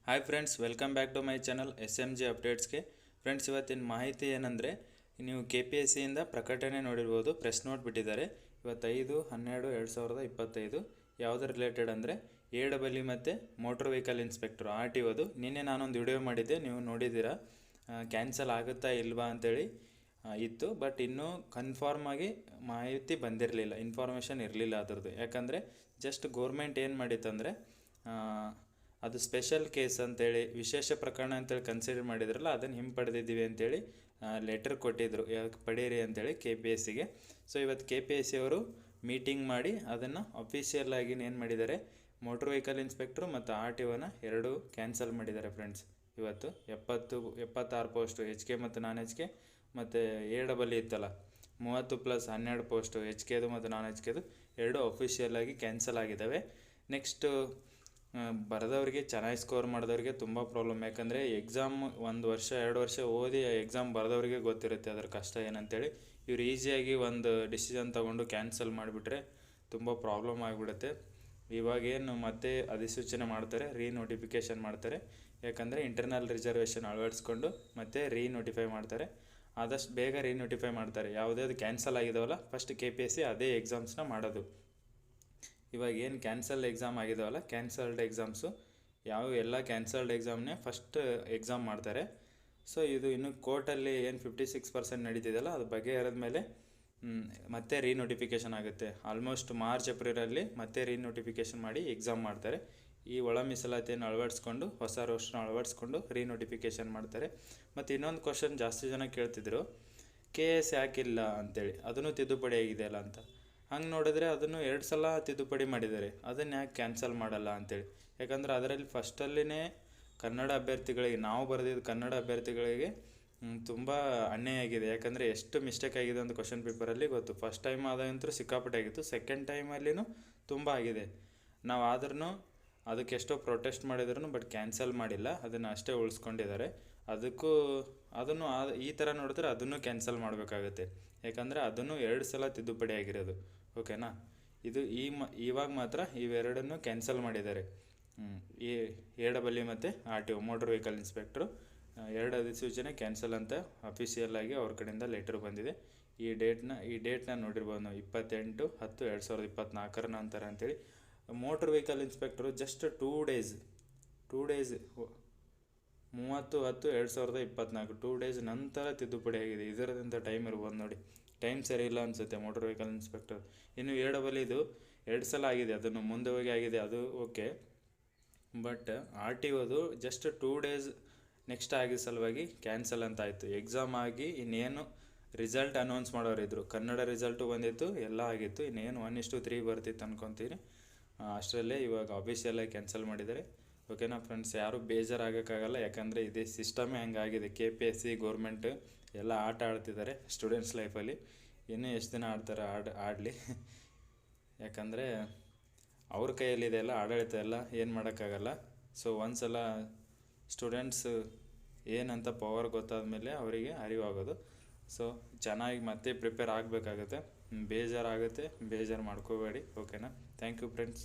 Hi friends, welcome back to my channel SMG ಅಪ್ಡೇಟ್ಸ್ಗೆ. Friends, ಇವತ್ತಿನ ಮಾಹಿತಿ ಏನಂದರೆ, ನೀವು KPSC ಇಂದ ಪ್ರಕಟಣೆ ನೋಡಿರ್ಬೋದು, ಪ್ರೆಸ್ ನೋಟ್ ಬಿಟ್ಟಿದ್ದಾರೆ. ಇವತ್ತು 5/12/2025 ಯಾವುದರ ರಿಲೇಟೆಡ್ ಅಂದರೆ AEE ಮತ್ತು ಮೋಟ್ರ್ ವೆಹಿಕಲ್ ಇನ್ಸ್ಪೆಕ್ಟರ್ RTOದು. ನಿನ್ನೆ ನಾನೊಂದು ವಿಡಿಯೋ ಮಾಡಿದ್ದೆ, ನೀವು ನೋಡಿದ್ದೀರಾ. ಕ್ಯಾನ್ಸಲ್ ಆಗುತ್ತಾ ಇಲ್ವಾ ಅಂತೇಳಿ ಇತ್ತು. ಬಟ್ ಇನ್ನೂ ಕನ್ಫರ್ಮ್ ಆಗಿ ಮಾಹಿತಿ ಬಂದಿರಲಿಲ್ಲ, ಇನ್ಫಾರ್ಮೇಷನ್ ಇರಲಿಲ್ಲ ಅದರದ್ದು. ಯಾಕಂದರೆ ಜಸ್ಟ್ ಗೋರ್ಮೆಂಟ್ ಏನು ಮಾಡಿತ್ತಂದರೆ, ಅದು ಸ್ಪೆಷಲ್ ಕೇಸ್ ಅಂತೇಳಿ, ವಿಶೇಷ ಪ್ರಕರಣ ಅಂತೇಳಿ ಕನ್ಸಿಡರ್ ಮಾಡಿದ್ರಲ್ಲ, ಅದನ್ನು ಹಿಂಪಡೆದಿದ್ದೀವಿ ಅಂತೇಳಿ ಲೆಟರ್ ಕೊಟ್ಟಿದ್ದರು, ಯಾಕೆ ಪಡೀರಿ ಅಂತೇಳಿ KPSCಗೆ. ಸೊ ಇವತ್ತು KPSC ಅವರು ಮೀಟಿಂಗ್ ಮಾಡಿ ಅದನ್ನು ಅಫಿಷಿಯಲ್ ಆಗಿ ಏನು ಮಾಡಿದ್ದಾರೆ, ಮೋಟ್ರ್ ವೆಹಿಕಲ್ ಇನ್ಸ್ಪೆಕ್ಟ್ರು ಮತ್ತು RTOನ ಎರಡೂ ಕ್ಯಾನ್ಸಲ್ ಮಾಡಿದ್ದಾರೆ ಫ್ರೆಂಡ್ಸ್. ಇವತ್ತು 76 ಪೋಸ್ಟು HK ಮತ್ತು ನಾನ್ HK ಮತ್ತು AEE ಇತ್ತಲ್ಲ, 30+12 ಪೋಸ್ಟು HKದು ಮತ್ತು ನಾನ್ HKದು ಎರಡೂ ಅಫಿಷಿಯಲ್ ಆಗಿ ಕ್ಯಾನ್ಸಲ್ ಆಗಿದ್ದಾವೆ. ನೆಕ್ಸ್ಟು ಬರೆದವ್ರಿಗೆ, ಚೆನ್ನಾಗಿ ಸ್ಕೋರ್ ಮಾಡಿದವ್ರಿಗೆ ತುಂಬ ಪ್ರಾಬ್ಲಮ್. ಯಾಕಂದರೆ ಎಕ್ಸಾಮ್ 1 ವರ್ಷ 2 ವರ್ಷ ಓದಿ ಎಕ್ಸಾಮ್ ಬರೆದವ್ರಿಗೆ ಗೊತ್ತಿರುತ್ತೆ ಅದ್ರ ಕಷ್ಟ ಏನಂತೇಳಿ. ಇವ್ರು ಈಸಿಯಾಗಿ ಒಂದು ಡಿಸಿಷನ್ ತೊಗೊಂಡು ಕ್ಯಾನ್ಸಲ್ ಮಾಡಿಬಿಟ್ರೆ ತುಂಬ ಪ್ರಾಬ್ಲಮ್ ಆಗಿಬಿಡುತ್ತೆ. ಇವಾಗೇನು ಮತ್ತೆ ಅಧಿಸೂಚನೆ ಮಾಡ್ತಾರೆ, ರೀನೋಟಿಫಿಕೇಷನ್ ಮಾಡ್ತಾರೆ. ಯಾಕಂದರೆ ಇಂಟರ್ನಲ್ ರಿಸರ್ವೇಷನ್ ಅಳವಡಿಸ್ಕೊಂಡು ಮತ್ತೆ ರೀನೋಟಿಫೈ ಮಾಡ್ತಾರೆ. ಆದಷ್ಟು ಬೇಗ ರೀನೋಟಿಫೈ ಮಾಡ್ತಾರೆ. ಯಾವುದ್ಯಾವುದು ಕ್ಯಾನ್ಸಲ್ ಆಗಿದಾವಲ್ಲ, ಫಸ್ಟ್ KPSC ಅದೇ ಎಕ್ಸಾಮ್ಸ್ನ ಮಾಡೋದು. ಇವಾಗ ಏನು ಕ್ಯಾನ್ಸಲ್ಡ್ ಎಕ್ಸಾಮ್ ಆಗಿದಾವಲ್ಲ, ಕ್ಯಾನ್ಸಲ್ಡ್ ಎಕ್ಸಾಮ್ಸು ಎಲ್ಲ ಕ್ಯಾನ್ಸಲ್ಡ್ ಎಕ್ಸಾಮ್ನೇ ಫಸ್ಟ್ ಎಕ್ಸಾಮ್ ಮಾಡ್ತಾರೆ. ಸೊ ಇದು ಇನ್ನು ಕೋರ್ಟಲ್ಲಿ ಏನು 56% ನಡೀತಿದೆಯಲ್ಲ, ಅದು ಬಗೆಹರಿದ ಮೇಲೆ ಮತ್ತೆ ರೀನೋಟಿಫಿಕೇಷನ್ ಆಗುತ್ತೆ. ಆಲ್ಮೋಸ್ಟ್ ಮಾರ್ಚ್ ಏಪ್ರಿಲಲ್ಲಿ ಮತ್ತೆ ರೀನೋಟಿಫಿಕೇಷನ್ ಮಾಡಿ ಎಕ್ಸಾಮ್ ಮಾಡ್ತಾರೆ. ಈ ಒಳ ಮೀಸಲಾತಿಯನ್ನು ಅಳವಡಿಸ್ಕೊಂಡು, ಹೊಸ ರೋಸ್ಟ್ನ ಅಳವಡಿಸ್ಕೊಂಡು ರೀನೋಟಿಫಿಕೇಷನ್ ಮಾಡ್ತಾರೆ. ಮತ್ತು ಇನ್ನೊಂದು ಕ್ವಶನ್ ಜಾಸ್ತಿ ಜನ ಕೇಳ್ತಿದ್ರು, KS ಯಾಕಿಲ್ಲ ಅಂತೇಳಿ, ಅದನ್ನು ತಿದ್ದುಪಡಿ ಆಗಿದೆಯಲ್ಲ ಅಂತ. ಹಂಗೆ ನೋಡಿದ್ರೆ ಅದನ್ನು 2 ಸಲ ತಿದ್ದುಪಡಿ ಮಾಡಿದ್ದಾರೆ, ಅದನ್ನು ಯಾಕೆ ಕ್ಯಾನ್ಸಲ್ ಮಾಡಲ್ಲ ಅಂತೇಳಿ. ಯಾಕಂದರೆ ಅದರಲ್ಲಿ ಫಸ್ಟಲ್ಲಿನೇ ಕನ್ನಡ ಅಭ್ಯರ್ಥಿಗಳಿಗೆ, ನಾವು ಬರೆದಿದ್ದು ಕನ್ನಡ ಅಭ್ಯರ್ಥಿಗಳಿಗೆ ತುಂಬ ಅನ್ಯಾಯ ಆಗಿದೆ. ಯಾಕಂದರೆ ಎಷ್ಟು ಮಿಸ್ಟೇಕ್ ಆಗಿದೆ ಅಂತ ಕ್ವಶನ್ ಪೇಪರಲ್ಲಿ ಗೊತ್ತು. ಫಸ್ಟ್ ಟೈಮ್ ಆದಂತೂ ಸಿಕ್ಕಾಪಟ್ಟೆ ಆಗಿತ್ತು, ಸೆಕೆಂಡ್ ಟೈಮಲ್ಲಿನೂ ತುಂಬ ಆಗಿದೆ. ನಾವು ಆದ್ರೂ ಅದಕ್ಕೆ ಎಷ್ಟೋ ಪ್ರೊಟೆಸ್ಟ್ ಮಾಡಿದ್ರು, ಬಟ್ ಕ್ಯಾನ್ಸಲ್ ಮಾಡಿಲ್ಲ, ಅದನ್ನು ಅಷ್ಟೇ ಉಳಿಸ್ಕೊಂಡಿದ್ದಾರೆ. ಅದನ್ನು ಈ ಥರ ನೋಡಿದ್ರೆ ಅದನ್ನು ಕ್ಯಾನ್ಸಲ್ ಮಾಡಬೇಕಾಗತ್ತೆ. ಯಾಕಂದರೆ ಅದನ್ನು 2 ಸಲ ತಿದ್ದುಪಡಿ ಆಗಿರೋದು. ಓಕೆನಾ? ಇದು ಇವಾಗ ಮಾತ್ರ ಇವೆರಡನ್ನು ಕ್ಯಾನ್ಸಲ್ ಮಾಡಿದ್ದಾರೆ. ಈ AEE ಮತ್ತು RTO ಮೋಟ್ರ್ ವೆಹಿಕಲ್ ಇನ್ಸ್ಪೆಕ್ಟ್ರು 2 ಅಧಿಸೂಚನೆ ಕ್ಯಾನ್ಸಲ್ ಅಂತ ಅಫಿಷಿಯಲ್ ಆಗಿ ಅವ್ರ ಕಡೆಯಿಂದ ಲೆಟ್ರ್ ಬಂದಿದೆ. ಈ ಡೇಟ್ನ ನೋಡಿರ್ಬೋದು ನಾವು, 28/10/2024 ನಂತರ ಅಂತೇಳಿ. Motor vehicle inspector just 2 days 30/10/2024 2 days ನಂತರ ತಿದ್ದುಪಡಿ ಆಗಿದೆ. ಇದರದಂಥ ಟೈಮ್ ಇರ್ಬೋದು ನೋಡಿ, ಟೈಮ್ ಸರಿ ಇಲ್ಲ ಅನಿಸುತ್ತೆ ಮೋಟ್ರ್ ವೆಹಿಕಲ್ ಇನ್ಸ್ಪೆಕ್ಟರ್. ಇನ್ನು AEE 2 ಸಲ ಆಗಿದೆ, ಅದನ್ನು ಮುಂದೆ ಹೋಗಿ ಆಗಿದೆ, ಅದು ಓಕೆ. ಬಟ್ RTOದು ಜಸ್ಟ್ 2 ಡೇಸ್ ನೆಕ್ಸ್ಟ್ ಆಗಿದ್ದ ಸಲುವಾಗಿ ಕ್ಯಾನ್ಸಲ್ ಅಂತ ಆಯಿತು. ಎಕ್ಸಾಮ್ ಆಗಿ ಇನ್ನೇನು ರಿಸಲ್ಟ್ ಅನೌನ್ಸ್ ಮಾಡೋರಿದ್ರು, ಕನ್ನಡ ರಿಸಲ್ಟು ಬಂದಿತ್ತು, ಎಲ್ಲ ಆಗಿತ್ತು. ಇನ್ನೇನು 1:3 ಬರ್ತಿತ್ತು ಅನ್ಕೊತೀರಿ. ಅಷ್ಟರಲ್ಲೇ ಇವಾಗ ಅಫಿಷಿಯಲಾಗಿ ಕ್ಯಾನ್ಸಲ್ ಮಾಡಿದ್ದಾರೆ. ಓಕೆನಾ ಫ್ರೆಂಡ್ಸ್? ಯಾರೂ ಬೇಜಾರಾಗೋಕ್ಕಾಗಲ್ಲ. ಯಾಕಂದರೆ ಇದೇ ಸಿಸ್ಟಮೇ ಹಂಗಾಗಿದೆ. KPSC ಗೌರ್ಮೆಂಟ್ ಎಲ್ಲ ಆಟ ಆಡ್ತಿದ್ದಾರೆ ಸ್ಟೂಡೆಂಟ್ಸ್ ಲೈಫಲ್ಲಿ. ಇನ್ನೂ ಎಷ್ಟು ದಿನ ಆಡ್ತಾರೆ ಆಡಲಿ. ಯಾಕಂದರೆ ಅವ್ರ ಕೈಯಲ್ಲಿದೆ ಎಲ್ಲ, ಆಡಳಿತ ಎಲ್ಲ, ಏನು ಮಾಡೋಕ್ಕಾಗಲ್ಲ. ಸೊ ಒಂದು ಸಲ ಸ್ಟೂಡೆಂಟ್ಸ್ ಏನಂತ ಪವರ್ ಗೊತ್ತಾದ ಮೇಲೆ ಅವರಿಗೆ ಅರಿವಾಗೋದು. ಸೊ ಚೆನ್ನಾಗಿ ಮತ್ತೆ ಪ್ರಿಪೇರ್ ಆಗಬೇಕಾಗತ್ತೆ. ಬೇಜಾರು ಮಾಡ್ಕೋಬೇಡಿ. ಓಕೆನಾ? Thank you friends.